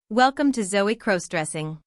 Welcome to Zoe Crossdressing.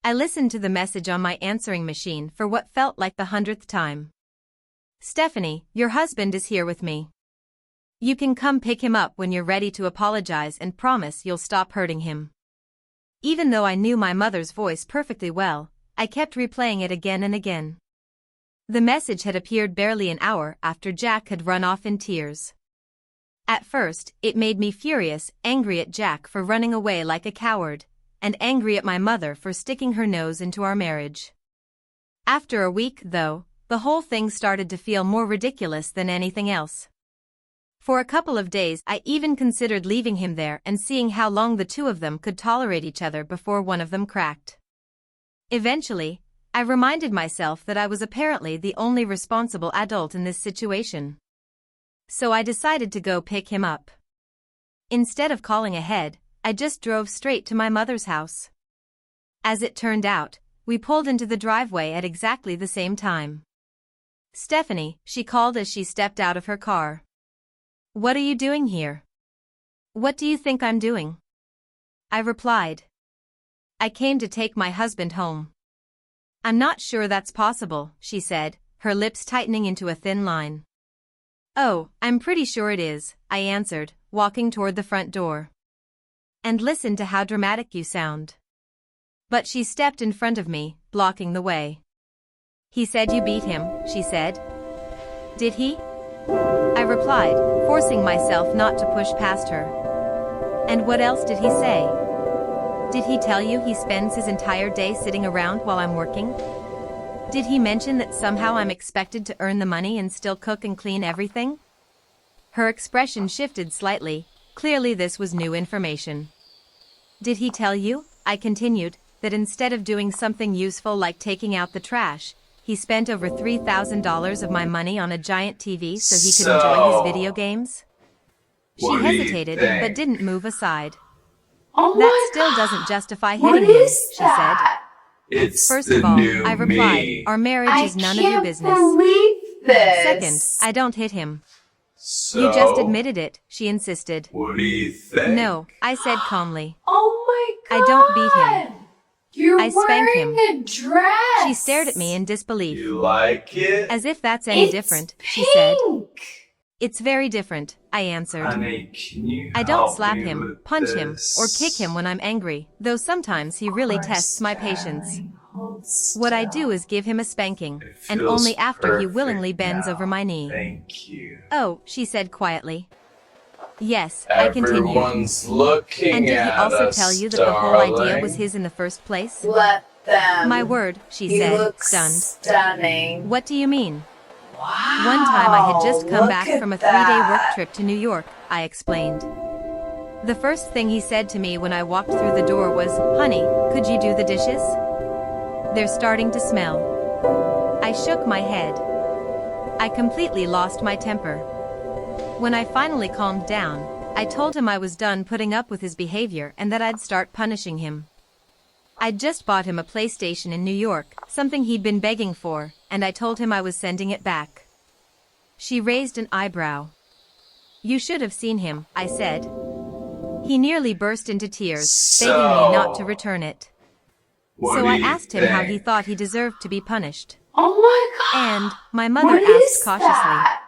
I listened to the message on my answering machine for what felt like the 100th time. Stephanie, your husband is here with me. You can come pick him up when you're ready to apologize and promise you'll stop hurting him. Even though I knew my mother's voice perfectly well, I kept replaying it again and again. The message had appeared barely an hour after Jack had run off in tears. At first, it made me furious, angry at Jack for running away like a coward, and angry at my mother for sticking her nose into our marriage. After a week, though, the whole thing started to feel more ridiculous than anything else. For a couple of days, I even considered leaving him there and seeing how long the two of them could tolerate each other before one of them cracked. Eventually, I reminded myself that I was apparently the only responsible adult in this situation. So I decided to go pick him up. Instead of calling ahead, I just drove straight to my mother's house. As it turned out, we pulled into the driveway at exactly the same time. Stephanie, she called as she stepped out of her car. What are you doing here? What do you think I'm doing? I replied. I came to take my husband home. I'm not sure that's possible, she said, her lips tightening into a thin line. Oh, I'm pretty sure it is, I answered, walking toward the front door. And listen to how dramatic you sound. But she stepped in front of me, blocking the way. He said you beat him, she said. Did he? I replied, forcing myself not to push past her. And what else did he say? Did he tell you he spends his entire day sitting around while I'm working? Did he mention that somehow I'm expected to earn the money and still cook and clean everything? Her expression shifted slightly, clearly this was new information. Did he tell you, I continued, that instead of doing something useful like taking out the trash, he spent over $3,000 of my money on a giant TV so he could enjoy his video games? She hesitated but didn't move aside. That still doesn't justify hitting him, she said. First of all, I replied, our marriage is none of your business. Second, I don't hit him. So, you just admitted it, she insisted. What do you think? No, I said calmly. Oh my God! I don't beat him. You're I spank him. wearing a dress. She stared at me in disbelief. You like it? As if that's any different, she said. It's very different, I answered. Honey, can you I don't help slap me him, with punch him, this? or kick him when I'm angry, though sometimes he really tests my patience. What I do is give him a spanking, It and feels only after he perfect willingly bends now. over my knee. Thank you. Oh, she said quietly. Yes, I continued. Everyone's looking And did he at also us, tell you that the whole idea darling. was his in the first place? Let them. My word, she You said, look stunned. stunning. What do you mean? Wow. One time I had just come look back at from a 3-day work that. trip to New York, I explained. The first thing he said to me when I walked through the door was, honey, could you do the dishes? They're starting to smell. I shook my head. I completely lost my temper. When I finally calmed down, I told him I was done putting up with his behavior and that I'd start punishing him. I'd just bought him a PlayStation in New York, something he'd been begging for, and I told him I was sending it back. She raised an eyebrow. You should have seen him, I said. He nearly burst into tears, begging me not to return it. What So do I you asked him how he think? thought he deserved to be punished. Oh my God! And, my mother What asked is cautiously. that?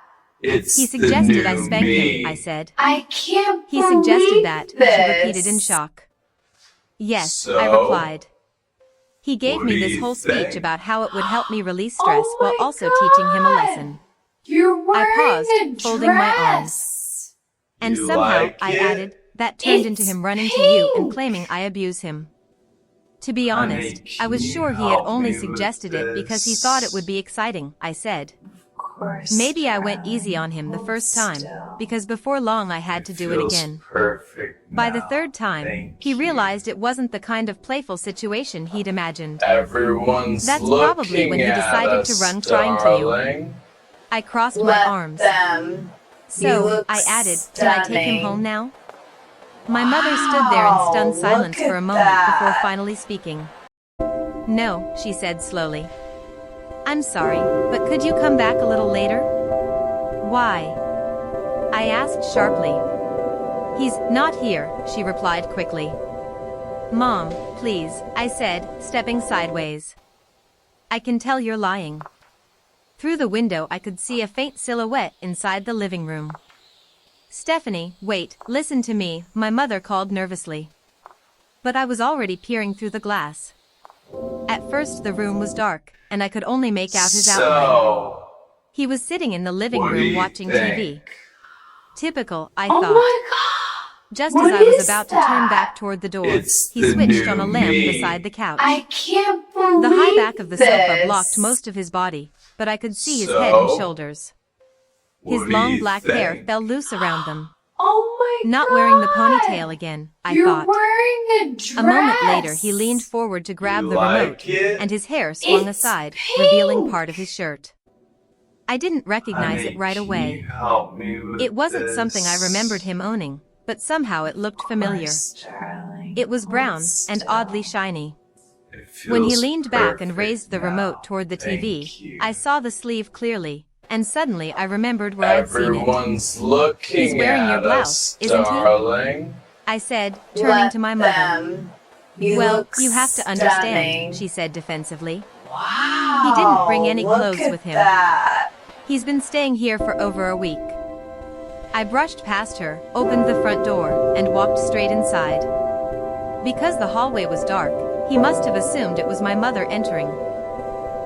It's He the suggested I new spank me. him, I said. I can't He believe suggested that, this. she repeated in shock. Yes, I So? replied. He gave What me do this you whole speech think? about how it would help me release stress Oh while my also teaching him a God. lesson. You're wearing I paused, a folding my arms. dress. And You somehow, like I it? added, that turned into It's him running to you and pink. claiming I abuse him. To be Honey, honest, I was can you sure he had help only me with suggested it because he this? thought it would be exciting, I said. Of course, Maybe I went darling. easy on him the Hold first time, still. because before long I had to do it feels again. Perfect By the now. third time, Thank he you. realized it wasn't the kind of playful situation he'd imagined. Everyone's That's looking probably when he at decided to us, run crying to you. darling. I crossed my Let arms. them. You So, look I added, can I take him stunning. home now? My mother stood there in stunned Wow, silence look for a at moment before that. finally speaking. No, she said slowly. I'm sorry, but could you come back a little later? Why? I asked sharply. He's not here, she replied quickly. Mom, please, I said, stepping sideways. I can tell you're lying. Through the window I could see a faint silhouette inside the living room. Stephanie, wait, listen to me, my mother called nervously. But I was already peering through the glass. At first the room was dark, and I could only make out his outline. So, He was sitting in the living what do room you watching think? TV. Typical, I Oh thought. my god! Just What as I was is about to turn that? back toward the door, It's he the switched on a new lamp me. beside the couch. I can't believe The high back of the sofa this. blocked most of his body, but I could see his So, head and shoulders. His what do long you black hair think? fell loose around them. Oh my Not god! wearing the ponytail again, I You're thought. wearing a dress. A moment later he leaned forward to grab You the remote, like it? and his hair swung It's aside, pink. revealing part of his shirt. I didn't recognize Honey, it right can away. you help me with It wasn't this? something I remembered him owning, but somehow it looked familiar. Darling. It was brown and oddly shiny. It When he feels leaned back and perfect raised the now. remote toward the Thank TV, you. I saw the sleeve clearly, and suddenly I remembered where I'd seen it. Everyone's looking He's wearing your at blouse, us, isn't he? darling. I said, turning to my mother. Them. You Well, look you have to understand, stunning. she said defensively. Wow. He didn't bring any look clothes at with him. That. He's been staying here for over a week. I brushed past her, opened the front door, and walked straight inside. Because the hallway was dark, he must have assumed it was my mother entering.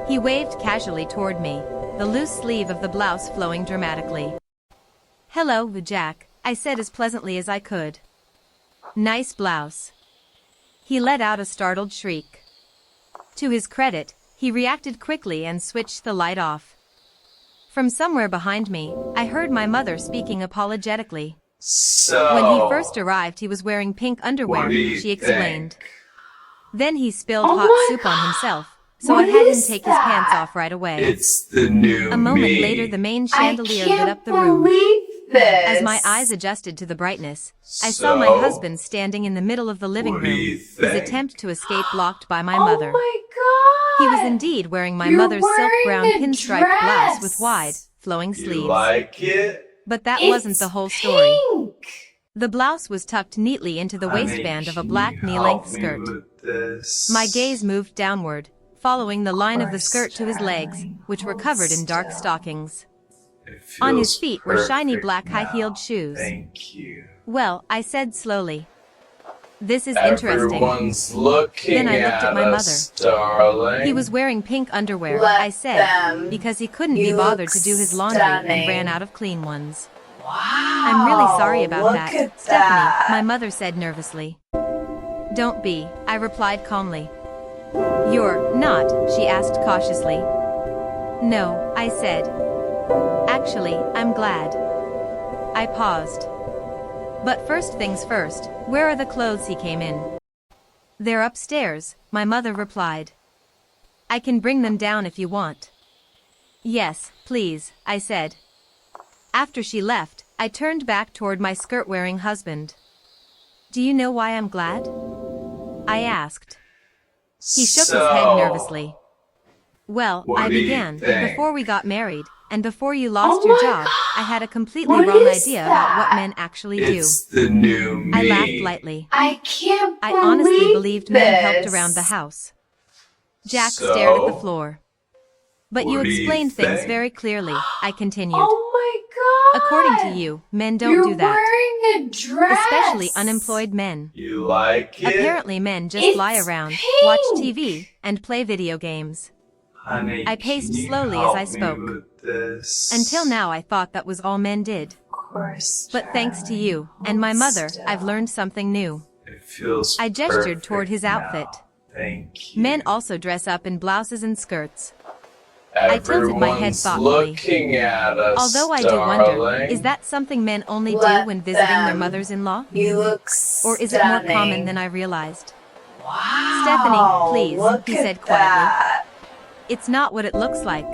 He waved casually toward me, the loose sleeve of the blouse flowing dramatically. Hello, Jack, I said as pleasantly as I could. Nice blouse. He let out a startled shriek. To his credit, he reacted quickly and switched the light off. From somewhere behind me, I heard my mother speaking apologetically. So, When he first arrived he was wearing pink what underwear, do you she explained. think? Then he spilled Oh hot my soup on God. himself, so What I had him is take his that? pants off right away. It's the new A moment me. later the main I chandelier lit can't up the room. believe this. As my eyes adjusted to the brightness, I saw my So, husband standing in the middle of the living what do room, you his think? attempt to escape blocked by my Oh mother. my god! He was indeed wearing my You're mother's silk wearing brown a pinstriped blouse with dress. wide, flowing You sleeves. like it? But that It's wasn't the whole story. pink. The blouse was tucked neatly into the Honey, waistband of a can black you knee-length help me skirt. with this? My gaze moved downward, following the line of the course, skirt to his legs, darling. which were Hold covered in dark still. stockings. It On his feels feet were shiny perfect black high-heeled now. shoes. Thank you. Well, I said slowly. This is interesting. Everyone's looking Then I looked at my us, darling. He was wearing pink underwear, Let I said, them. because he couldn't You be bothered look to do his laundry and stunning. ran out of clean ones. Wow. I'm really sorry about look that, at Stephanie, that. my mother said nervously. Don't be, I replied calmly. You're not, she asked cautiously. No, I said. Actually, I'm glad. I paused. But first things first, where are the clothes he came in? They're upstairs, my mother replied. I can bring them down if you want. Yes, please, I said. After she left, I turned back toward my skirt-wearing husband. Do you know why I'm glad? I asked. He shook his head nervously. Well, What I do you began, think? before we got married, and before you lost Oh your my job, God! I had a completely What wrong is idea about what that? men actually It's the new me. do. I laughed lightly. I can't I believe honestly believed men helped this. around the house. Jack So, stared at the floor. But you what do you explained things think? very clearly, I continued. Oh my god! According to you, men don't You're do that. wearing a dress. Especially unemployed men. You like it? Apparently men just It's lie around, pink. watch TV, and play video games. Honey, I paced can you slowly as help I me spoke. with this? Until now I thought that was all men did. Of course. But thanks to darling. you, and my Hold mother, still. I've learned something new. It feels I gestured perfect toward his now. outfit. Thank you. Men also dress up in blouses and skirts. I tilted my head Everyone's thoughtfully. looking at us, Although I do wonder, darling. is that something men only do Let when visiting their them. mothers-in-law? You look Or is it more common than I realized? Wow. Stephanie, please, look he at said quietly. that. It's not what it looks like.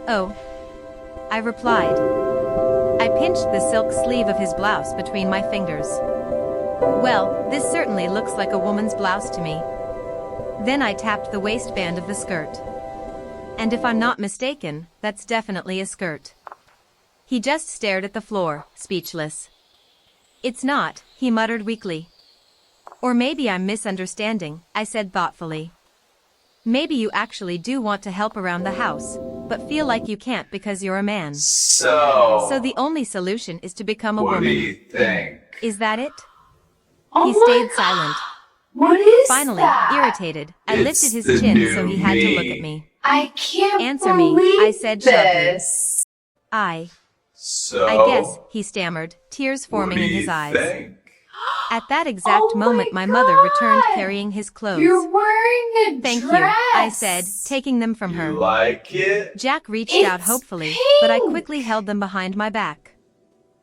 Oh. I replied. I pinched the silk sleeve of his blouse between my fingers. Well, this certainly looks like a woman's blouse to me. Then I tapped the waistband of the skirt. And if I'm not mistaken, that's definitely a skirt. He just stared at the floor, speechless. It's not, he muttered weakly. Or maybe I'm misunderstanding, I said thoughtfully. Maybe you actually do want to help around the house, but feel like you can't because you're a man. So the only solution is to become a what woman. do you think? Is that it? Oh He my stayed God. silent. What is Finally, that? irritated, I It's lifted his the chin so new he had to look me. at me. I can't Answer me, believe I said sharply. this. I So, guess, he stammered, tears what forming do in you his eyes. think? At that exact Oh moment my my mother returned God. carrying his clothes. You're wearing a Thank dress. you, I said, taking them from You her. like it? Jack reached It's out hopefully, but I quickly held them behind my back.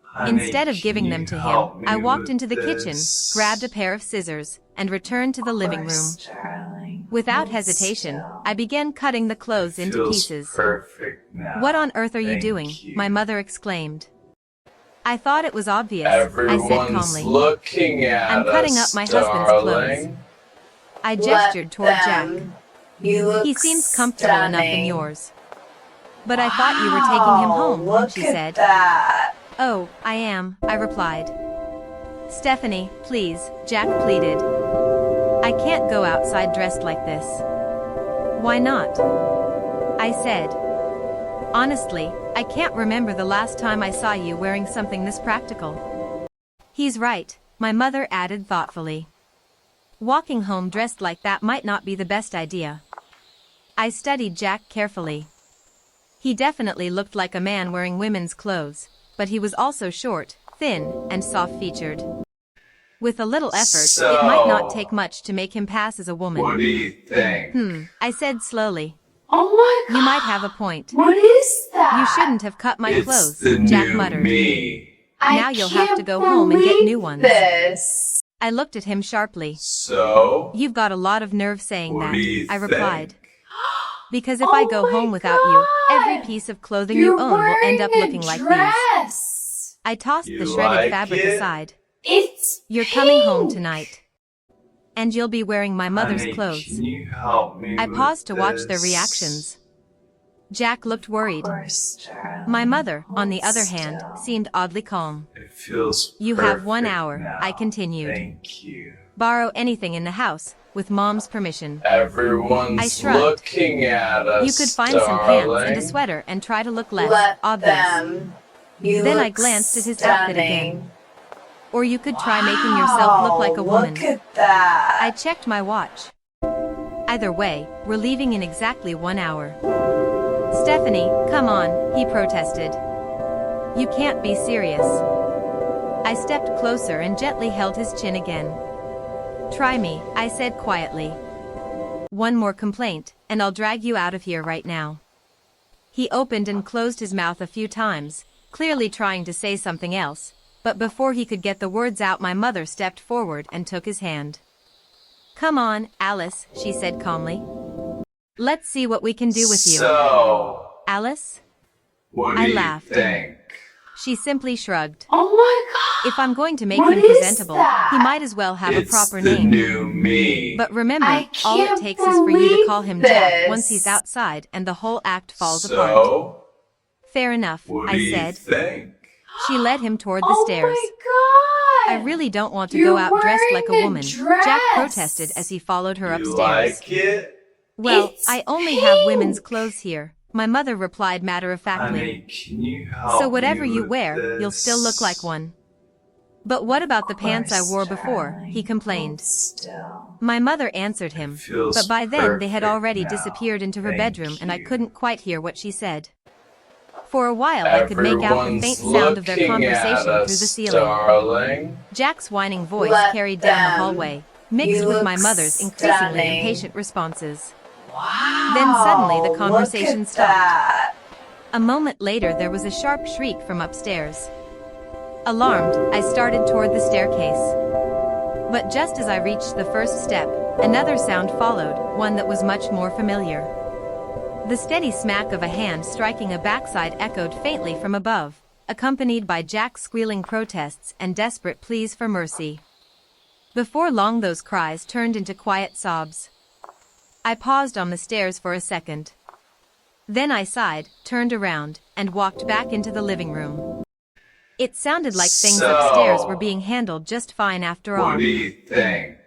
Honey, Instead of giving can them you to him, help me I walked with into the kitchen, this? grabbed a pair of scissors, and returned to the living room. Course, darling. Without Hold hesitation, still. I began cutting the clothes into Feels pieces. perfect now. What on earth are you Thank doing? you. My mother exclaimed. I thought it was obvious, I said Everyone's calmly. looking at I'm cutting up us, my husband's clothes. darling. I gestured toward Jack. You look He seems comfortable enough in stunning. yours. But I thought you were taking him home, Look she at said. that. Oh, I am, I replied. Stephanie, please, Jack pleaded. I can't go outside dressed like this. Why not? I said. Honestly, I can't remember the last time I saw you wearing something this practical. He's right, my mother added thoughtfully. Walking home dressed like that might not be the best idea. I studied Jack carefully. He definitely looked like a man wearing women's clothes, but he was also short, thin, and soft-featured. With a little effort, it might not take much to make him pass as a woman. What do you think? I said slowly. Oh my God. You might have a point. What is that? You shouldn't have cut my It's clothes, the Jack new muttered. me. Now you'll have to go home and get new ones. This. I looked at him sharply. So, You've got a lot of nerve saying what that, do you I replied. think? Because if I go Oh home my without you, every God. piece of clothing You're you own will end up wearing looking a like these. dress. I tossed You the shredded like fabric it? aside. It's You're coming home pink. tonight. And you'll be wearing my mother's Honey, clothes. can you help me I with paused to watch their this? reactions. Jack looked worried. Course, darling. My mother, on the Hold other hand, still. seemed oddly calm. It feels You have 1 perfect hour, now. I continued. Thank you. Borrow anything in the house, with Mom's permission. Everyone's I shrugged. looking at us, You could find some pants and a darling. sweater and try to look less Let obvious. them. You Then I look glanced at his stunning. outfit again. Or you could try making yourself look like a woman. Look at that. I checked my watch. Either way, we're leaving in exactly 1 hour. Stephanie, come on, he protested. You can't be serious. I stepped closer and gently held his chin again. Try me, I said quietly. One more complaint, and I'll drag you out of here right now. He opened and closed his mouth a few times, clearly trying to say something else, but before he could get the words out my mother stepped forward and took his hand. Come on, Alice, she said calmly. Let's see what we can do with you. So, Alice? what do I you laughed. think? She simply shrugged. Oh my God. If I'm going to make What him is presentable, that? he might as well have It's a proper the name. new me. But remember, I all it can't takes is for you to call him believe Jack this. once he's outside and the whole act falls apart. So, Fair enough, what I do you said. think? She led him toward the Oh stairs. my God. I really don't want to You're go out dressed like a wearing a woman, dress. Jack protested as he followed her You upstairs. like it? Well, It's I only have women's pink. clothes here, my mother replied matter-of-factly. Honey, can you help So whatever me you with wear, this? you'll still look like one. But what about the pants I Course, wore before? darling. He complained. Hold still. My mother answered him, Feels but by then they had perfect already now. disappeared into her Thank bedroom and I you. couldn't quite hear what she said. For a while I could make out the faint Everyone's sound of their looking conversation at through the us, ceiling. darling. Jack's whining voice Let carried down the them. hallway, mixed You with look my mother's increasingly stunning. impatient responses. Wow. Then suddenly the conversation look at stopped. That. A moment later there was a sharp shriek from upstairs. Alarmed, I started toward the staircase. But just as I reached the first step, another sound followed, one that was much more familiar. The steady smack of a hand striking a backside echoed faintly from above, accompanied by Jack's squealing protests and desperate pleas for mercy. Before long those cries turned into quiet sobs. I paused on the stairs for a second. Then I sighed, turned around, and walked back into the living room. It sounded like things So, upstairs were being handled just fine after all. What do you think?